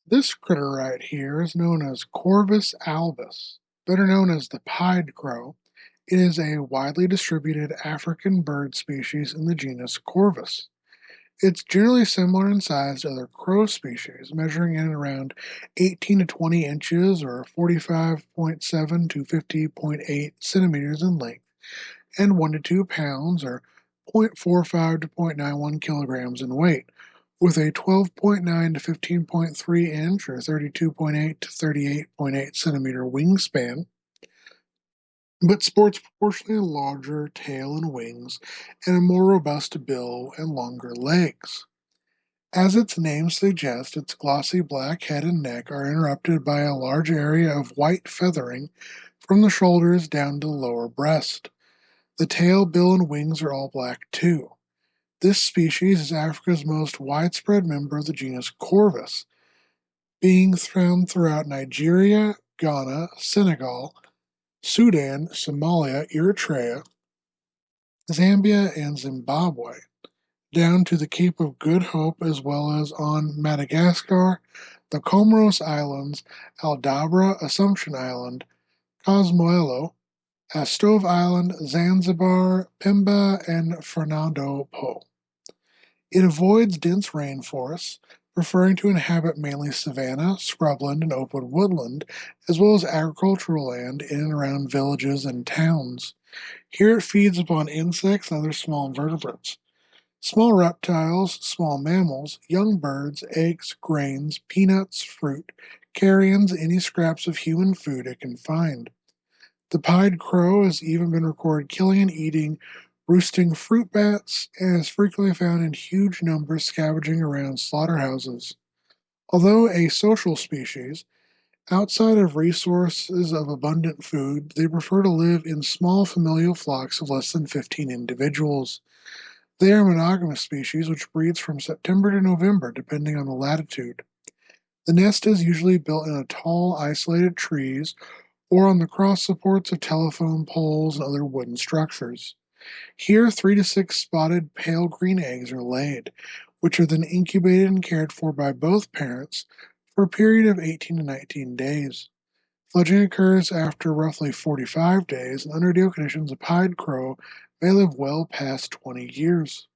This critter right here is known as Corvus albus, better known as the pied crow. It is a widely distributed African bird species in the genus Corvus. It's generally similar in size to other crow species, measuring in around 18 to 20 inches or 45.7 to 50.8 centimeters in length, and 1 to 2 pounds or 0.45 to 0.91 kilograms in weight, with a 12.9 to 15.3 inch or 32.8 to 38.8 centimeter wingspan, but sports proportionally larger tail and wings and a more robust bill and longer legs. As its name suggests, its glossy black head and neck are interrupted by a large area of white feathering from the shoulders down to the lower breast. The tail, bill, and wings are all black too. This species is Africa's most widespread member of the genus Corvus, being found throughout Nigeria, Ghana, Senegal, Sudan, Somalia, Eritrea, Zambia, and Zimbabwe, down to the Cape of Good Hope as well as on Madagascar, the Comoros Islands, Aldabra, Assumption Island, Cosmoelo, Astove Island, Zanzibar, Pemba, and Fernando Po. It avoids dense rainforests, preferring to inhabit mainly savanna, scrubland, and open woodland, as well as agricultural land in and around villages and towns. Here it feeds upon insects and other small invertebrates. Small reptiles, small mammals, young birds, eggs, grains, peanuts, fruit, carrions, any scraps of human food it can find. The pied crow has even been recorded killing and eating roosting fruit bats and is frequently found in huge numbers scavenging around slaughterhouses. Although a social species, outside of resources of abundant food, they prefer to live in small familial flocks of less than 15 individuals. They are a monogamous species which breeds from September to November, depending on the latitude. The nest is usually built in a tall, isolated trees or on the cross supports of telephone poles and other wooden structures. Here, 3 to 6 spotted pale green eggs are laid, which are then incubated and cared for by both parents for a period of 18 to 19 days. Fledging occurs after roughly 45 days, and under ideal conditions, a pied crow may live well past 20 years.